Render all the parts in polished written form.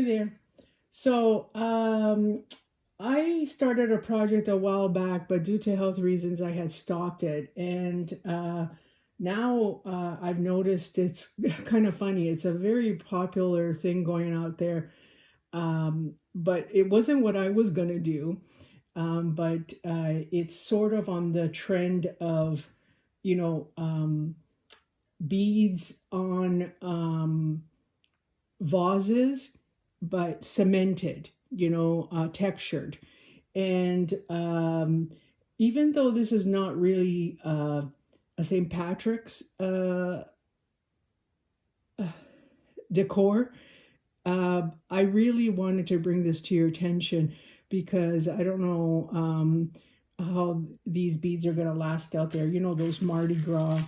Hey there. So, I started a project a while back, but due to health reasons, I had stopped it. And now I've noticed it's kind of funny. It's a very popular thing going out there, but it wasn't what I was going to do. But it's sort of on the trend of, you know, beads on vases, but cemented, textured. And even though this is not really a St. Patrick's decor, I really wanted to bring this to your attention because I don't know how these beads are going to last out there. You know, those Mardi Gras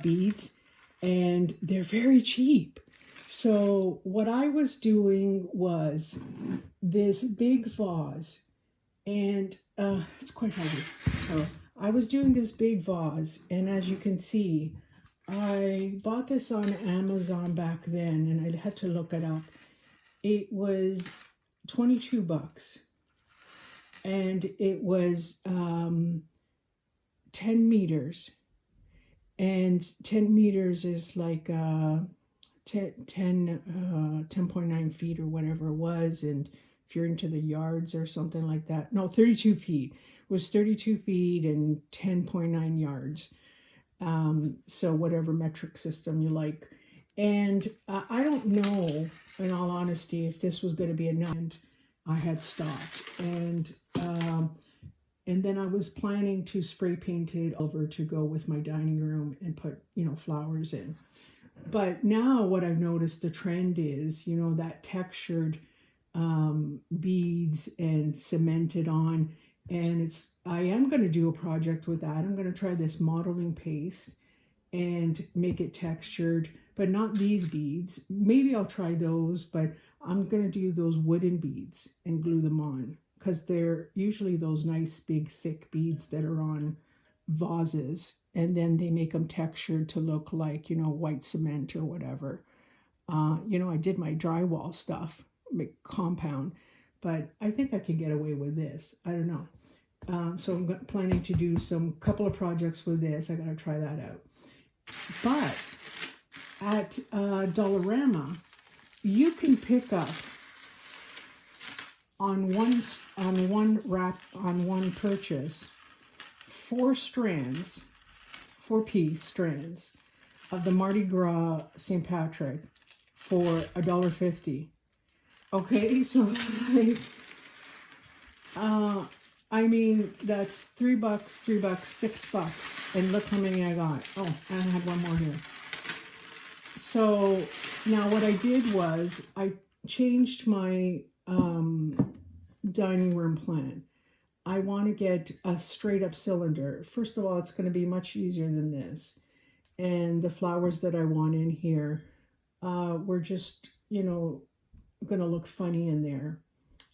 beads, and they're very cheap. So what I was doing was this big vase, and it's quite heavy. So I was doing this big vase, and as you can see, I bought this on Amazon back then, and I had to look it up. It was $22, and it was 10 meters. And 10 meters is like 10.9 feet or whatever it was. And if you're into the yards or something like that, no, 32 feet. It was 32 feet and 10.9 yards. So whatever metric system you like. And I don't know, in all honesty, if this was going to be enough. And I had stopped. And then I was planning to spray paint it over to go with my dining room and put, flowers in. But now what I've noticed the trend is, that textured beads and cemented on. And I am going to do a project with that. I'm going to try this modeling paste and make it textured, but not these beads. Maybe I'll try those, but I'm going to do those wooden beads and glue them on, because they're usually those nice big thick beads that are on vases, and then they make them textured to look like, white cement or whatever. I did my drywall stuff, compound, but I think I can get away with this. I don't know. So I'm planning to do couple of projects with this. I got to try that out. But at Dollarama, you can pick up on one purchase 4 piece strands of the Mardi Gras St. Patrick for $1.50. Okay, so I mean, that's $3, $6, and look how many I got. Oh, and I have one more here. So now what I did was I changed my dining room plan. I want to get a straight up cylinder. First of all, it's going to be much easier than this. And the flowers that I want in here were just, going to look funny in there.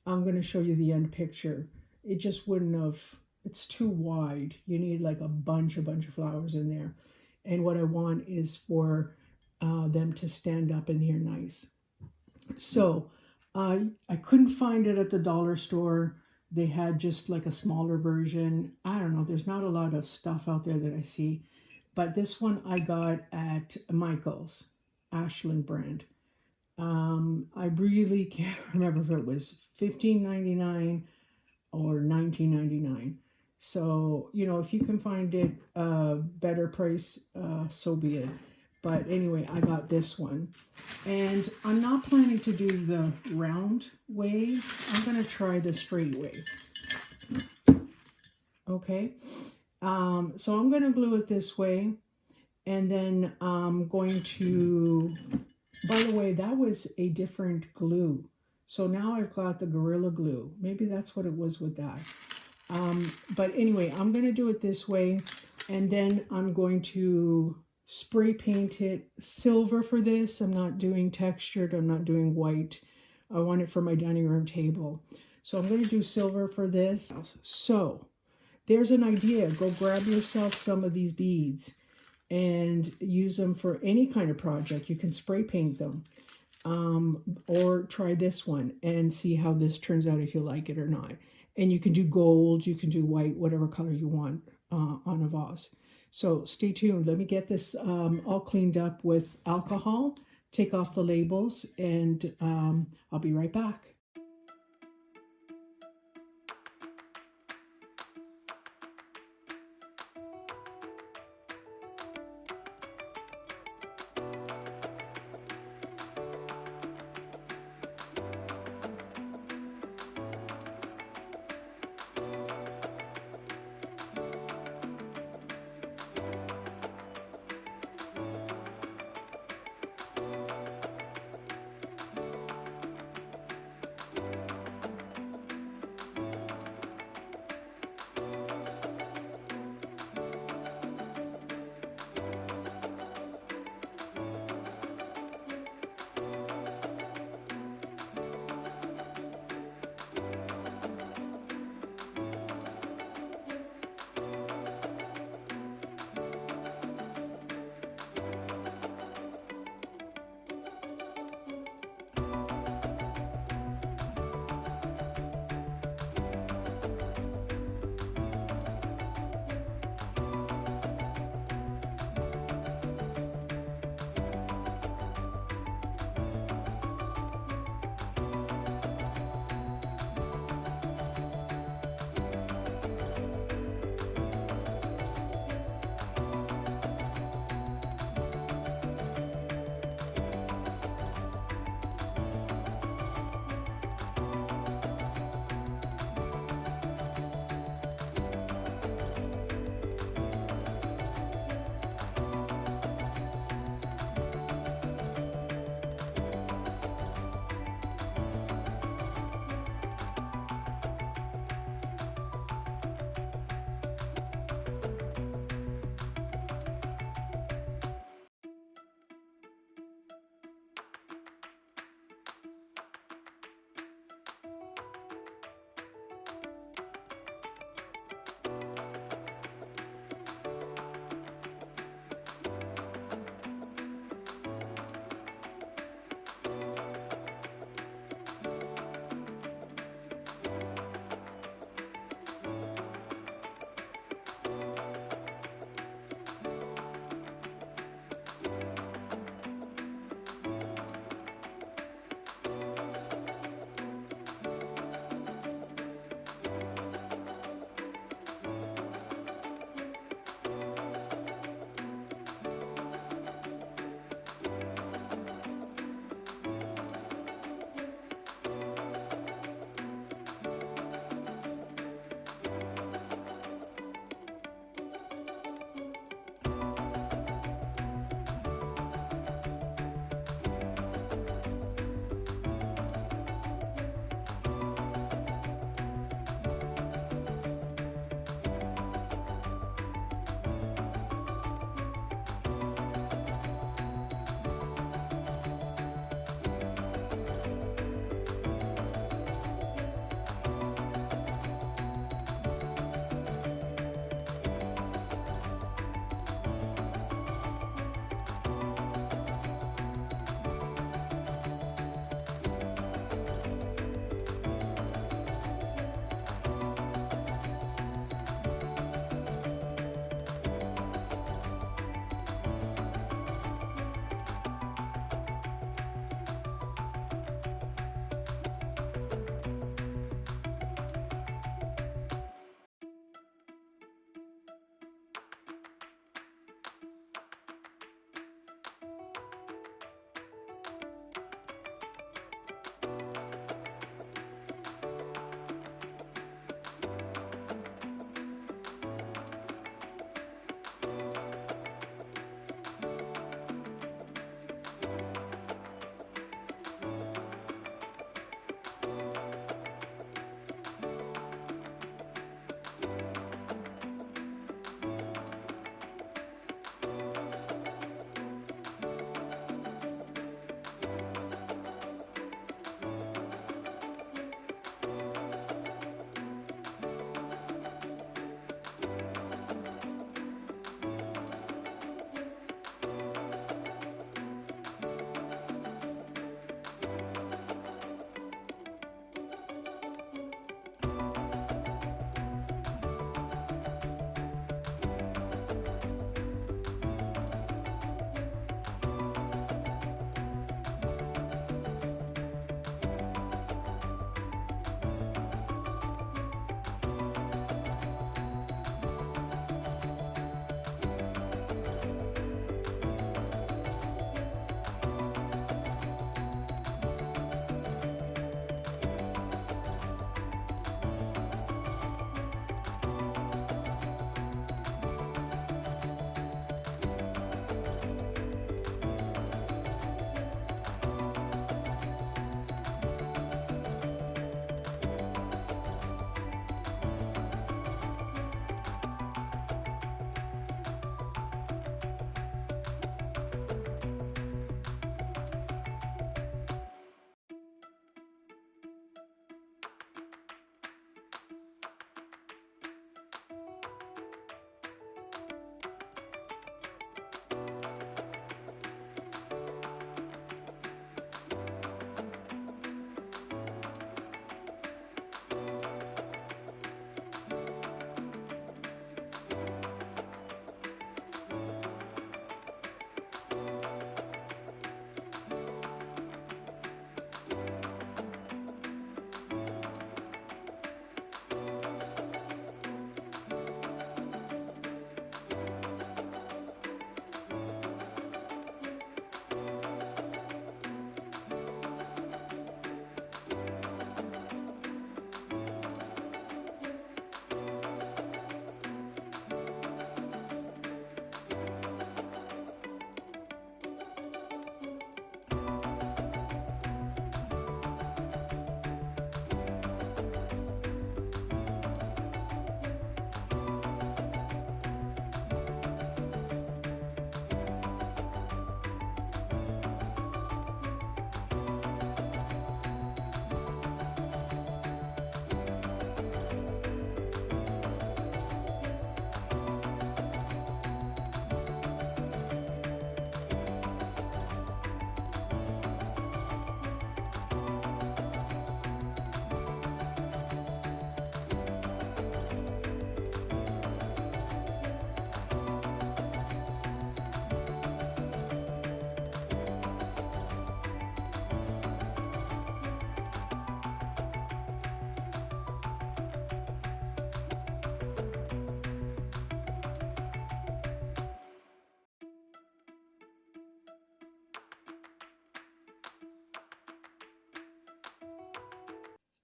I'm going to show you the end picture. It just wouldn't have, it's too wide. You need like a bunch of flowers in there. And what I want is for them to stand up in here nice. So I couldn't find it at the dollar store. They had just like a smaller version. I don't know. There's not a lot of stuff out there that I see. But this one I got at Michael's, Ashland brand. I really can't remember if it was $15.99 or $19.99. So, if you can find it better price, so be it. But anyway, I got this one. And I'm not planning to do the round way. I'm going to try the straight way. Okay. So I'm going to glue it this way. And then I'm going to, by the way, that was a different glue. So now I've got the Gorilla Glue. Maybe that's what it was with that. But anyway, I'm going to do it this way. And then I'm going to spray paint it silver for this. I'm not doing textured. I'm not doing white. I want it for my dining room table. So I'm going to do silver for this. So there's an idea. Go grab yourself some of these beads and use them for any kind of project. You can spray paint them. or try this one and see how this turns out if you like it or not. And you can do gold, you can do white, whatever color you want on a vase. So stay tuned. Let me get this all cleaned up with alcohol, take off the labels, and I'll be right back.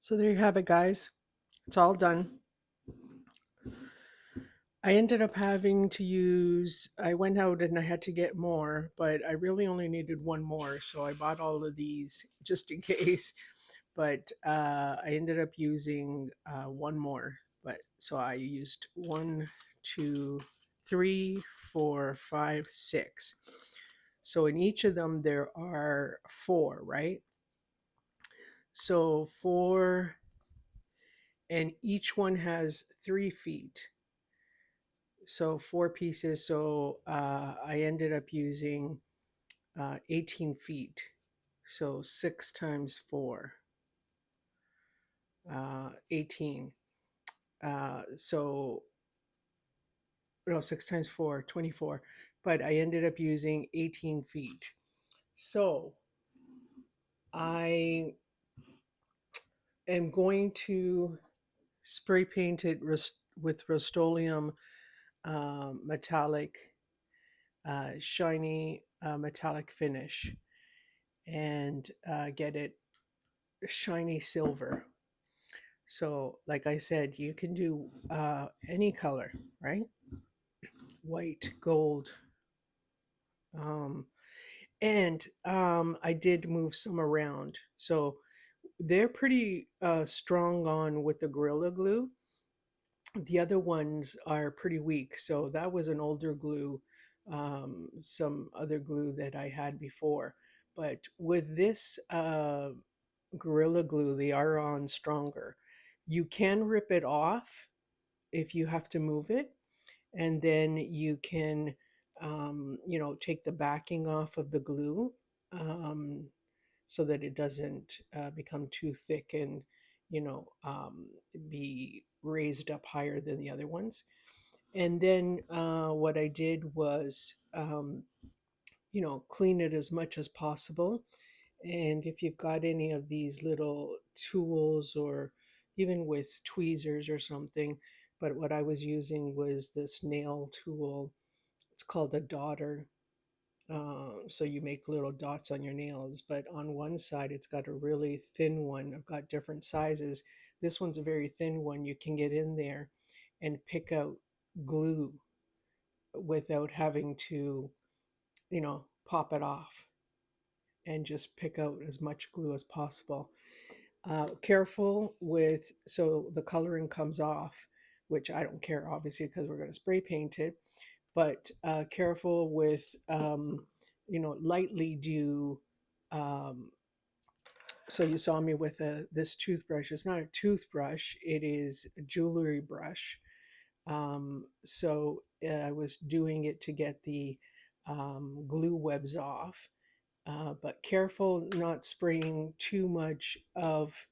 So there you have it, guys. It's all done. I ended up having to use, I went out and I had to get more, but I really only needed one more. So I bought all of these just in case. But I ended up using one more. But so I used one, two, three, four, five, six. So in each of them, there are four, right? So four, and each one has 3 feet. So four pieces. So I ended up using 18 feet. So 6 times 4, 18. So, no, 6 times 4, 24. But I ended up using 18 feet. So I am going to spray paint it with Rust-Oleum metallic, shiny metallic finish, and get it shiny silver. So, like I said, you can do any color, right? White, gold. Um, and I did move some around. So they're pretty strong on with the Gorilla Glue. The other ones are pretty weak. So that was an older glue, some other glue that I had before. But with this Gorilla Glue, they are on stronger. You can rip it off if you have to move it, and then you can, take the backing off of the glue, um, so that it doesn't become too thick and, be raised up higher than the other ones. And then what I did was, clean it as much as possible. And if you've got any of these little tools, or even with tweezers or something, but what I was using was this nail tool. It's called a dotter. So you make little dots on your nails, but on one side it's got a really thin one. I've got different sizes. This one's a very thin one. You can get in there and pick out glue without having to, pop it off, and just pick out as much glue as possible. Careful with, so the coloring comes off, which I don't care obviously because we're going to spray paint it, but careful with, lightly do. Um, so you saw me with this toothbrush. It's not a toothbrush, it is a jewelry brush. So I was doing it to get the glue webs off, but careful not spraying too much of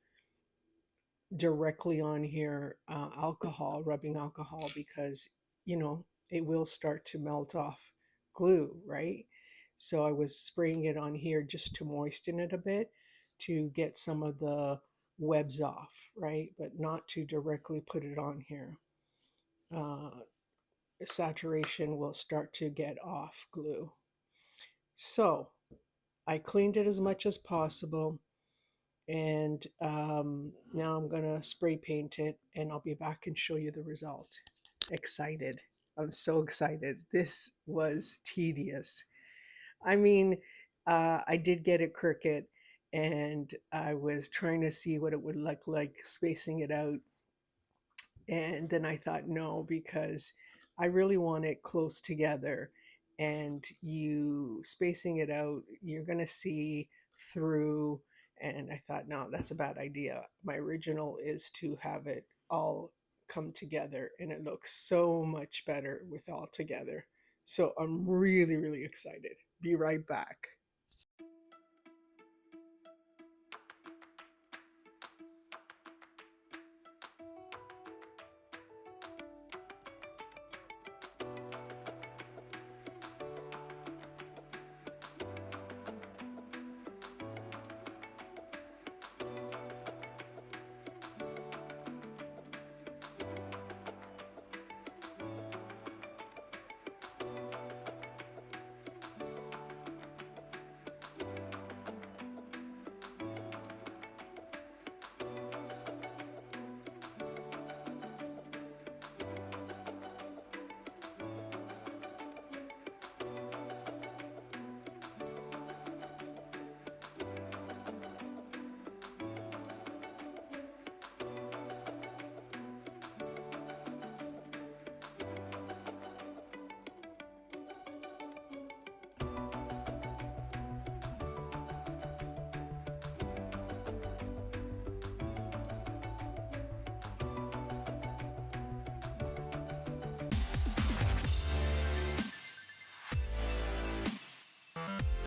directly on here alcohol, rubbing alcohol, because it will start to melt off glue, right? So I was spraying it on here just to moisten it a bit to get some of the webs off, right? But not to directly put it on here. Uh, Saturation will start to get off glue. So I cleaned it as much as possible, and now I'm gonna spray paint it, and I'll be back and show you the result. Excited. I'm so excited. This was tedious. I mean, I did get it crooked, and I was trying to see what it would look like spacing it out. And then I thought, no, because I really want it close together. And you spacing it out, you're going to see through. And I thought, no, that's a bad idea. My original is to have it all come together, and it looks so much better with all together. So I'm really, really excited. Be right back.